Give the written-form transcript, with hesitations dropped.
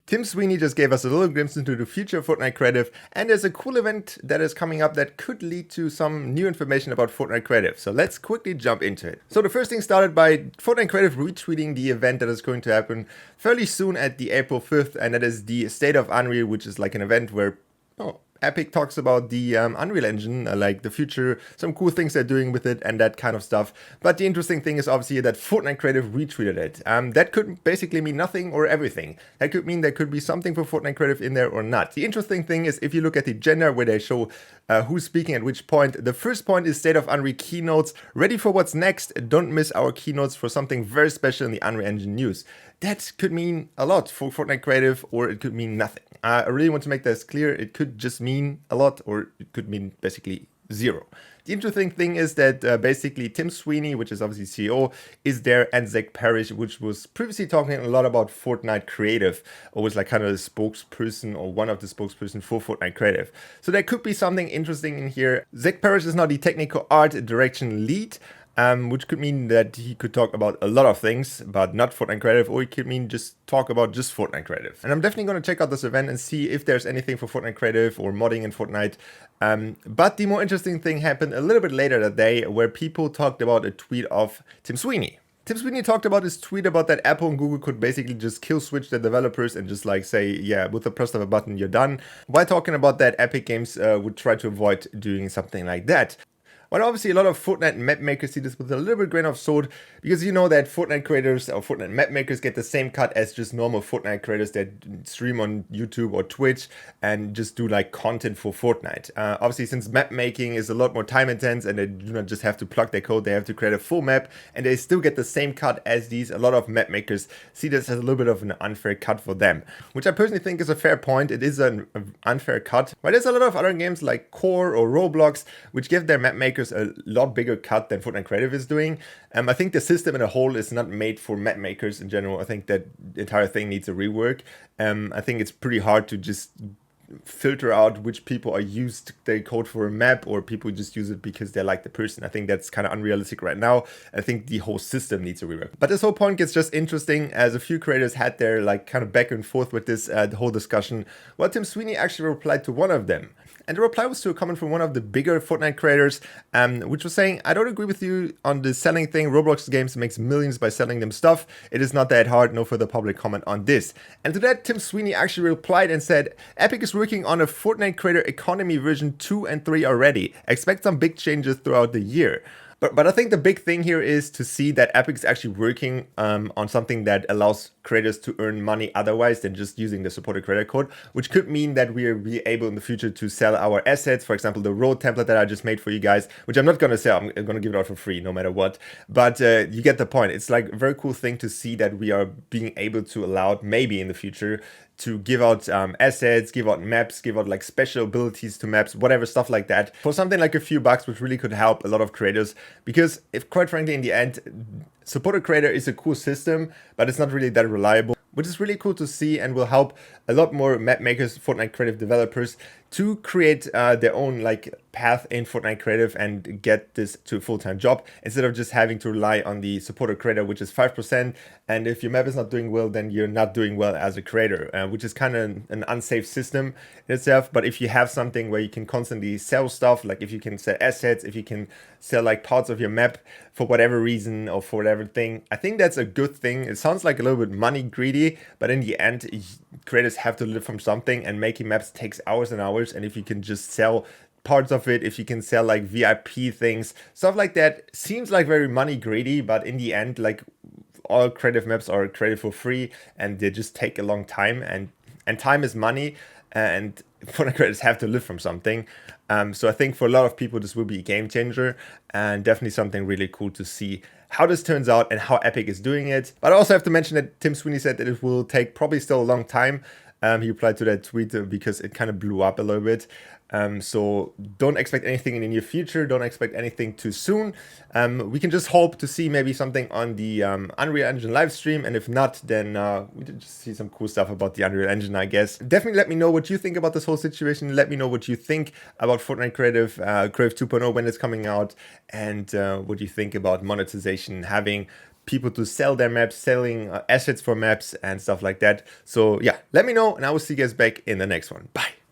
Tim Sweeney just gave us a little glimpse into the future of Fortnite Creative, and there's a cool event that is coming up that could lead to some new information about Fortnite Creative. So let's quickly jump into it. So the first thing started by Fortnite Creative retweeting the event that is going to happen fairly soon at the April 5th, and that is the State of Unreal, which is like an event where Epic talks about the Unreal Engine, like the future, some cool things they're doing with it and that kind of stuff. But the interesting thing is obviously that Fortnite Creative retweeted it. That could basically mean nothing or everything. That could mean there could be something for Fortnite Creative in there or not. The interesting thing is if you look at the agenda where they show who's speaking at which point, the first point is State of Unreal keynotes. Ready for what's next? Don't miss our keynotes for something very special in the Unreal Engine news. That could mean a lot for Fortnite Creative, or it could mean nothing. I really want to make this clear. It could just mean a lot, or it could mean basically zero. The interesting thing is that basically Tim Sweeney, which is obviously CEO, is there, and Zach Parrish, which was previously talking a lot about Fortnite Creative, or was like kind of the spokesperson or one of the spokesperson for Fortnite Creative. So there could be something interesting in here. Zach Parrish is now the technical art direction lead, which could mean that he could talk about a lot of things, but not Fortnite Creative, or it could mean just talk about just Fortnite Creative. And I'm definitely going to check out this event and see if there's anything for Fortnite Creative or modding in Fortnite. But the more interesting thing happened a little bit later that day, where people talked about a tweet of Tim Sweeney. Tim Sweeney talked about his tweet about that Apple and Google could basically just kill switch their developers and just like say, yeah, with the press of a button, you're done. While talking about that, Epic Games would try to avoid doing something like that. Well, obviously, a lot of Fortnite map makers see this with a little bit grain of salt, because you know that Fortnite creators or Fortnite map makers get the same cut as just normal Fortnite creators that stream on YouTube or Twitch and just do like content for Fortnite. Obviously, since map making is a lot more time intense and they do not just have to plug their code, they have to create a full map, and they still get the same cut as these. A lot of map makers see this as a little bit of an unfair cut for them, which I personally think is a fair point. It is an unfair cut. But there's a lot of other games like Core or Roblox which give their map makers a lot bigger cut than Fortnite Creative is doing. I think the system in a whole is not made for map makers in general. I think that the entire thing needs a rework. I think it's pretty hard to just filter out which people are used their code for a map or people just use it because they like the person. I think that's kind of unrealistic right now. I think the whole system needs a rework. But this whole point gets just interesting as a few creators had their like kind of back and forth with this whole discussion. Well, Tim Sweeney actually replied to one of them. And the reply was to a comment from one of the bigger Fortnite creators, which was saying, I don't agree with you on the selling thing. Roblox games makes millions by selling them stuff. It is not that hard. No further public comment on this. And to that, Tim Sweeney actually replied and said, Epic is working on a Fortnite creator economy version 2 and 3 already. Expect some big changes throughout the year. But I think the big thing here is to see that Epic is actually working on something that allows creators to earn money otherwise than just using the supported creator code, which could mean that we'll be able in the future to sell our assets. For example, the road template that I just made for you guys, which I'm not going to sell. I'm going to give it out for free no matter what. But you get the point. It's like a very cool thing to see that we are being able to allow maybe in the future to give out assets, give out maps, give out like special abilities to maps, whatever stuff like that for something like a few bucks, which really could help a lot of creators. Because if quite frankly, in the end, supported creator is a cool system, but it's not really that reliable, which is really cool to see and will help a lot more map makers, Fortnite Creative developers to create their own like path in Fortnite Creative and get this to a full-time job instead of just having to rely on the supported creator, which is 5%. And if your map is not doing well, then you're not doing well as a creator, which is kind of an unsafe system in itself. But if you have something where you can constantly sell stuff, like if you can sell assets, if you can sell like parts of your map for whatever reason or for whatever thing, I think that's a good thing. It sounds like a little bit money greedy, but in the end, creators have to live from something, and making maps takes hours and hours. And if you can just sell parts of it, if you can sell like VIP things, stuff like that, seems like very money greedy, but in the end, like all creative maps are created for free and they just take a long time, and time is money, and Fortnite creators have to live from something. So I think for a lot of people this will be a game changer and definitely something really cool to see how this turns out and how Epic is doing it. But I also have to mention that Tim Sweeney said that it will take probably still a long time. He replied to that tweet because it kind of blew up a little bit. So don't expect anything in the near future. Don't expect anything too soon. We can just hope to see maybe something on the Unreal Engine live stream. And if not, then we did just see some cool stuff about the Unreal Engine, I guess. Definitely let me know what you think about this whole situation. Let me know what you think about Fortnite Creative, Creative 2.0 when it's coming out. And what you think about monetization, having people to sell their maps, selling assets for maps and stuff like that. So yeah, let me know and I will see you guys back in the next one. Bye.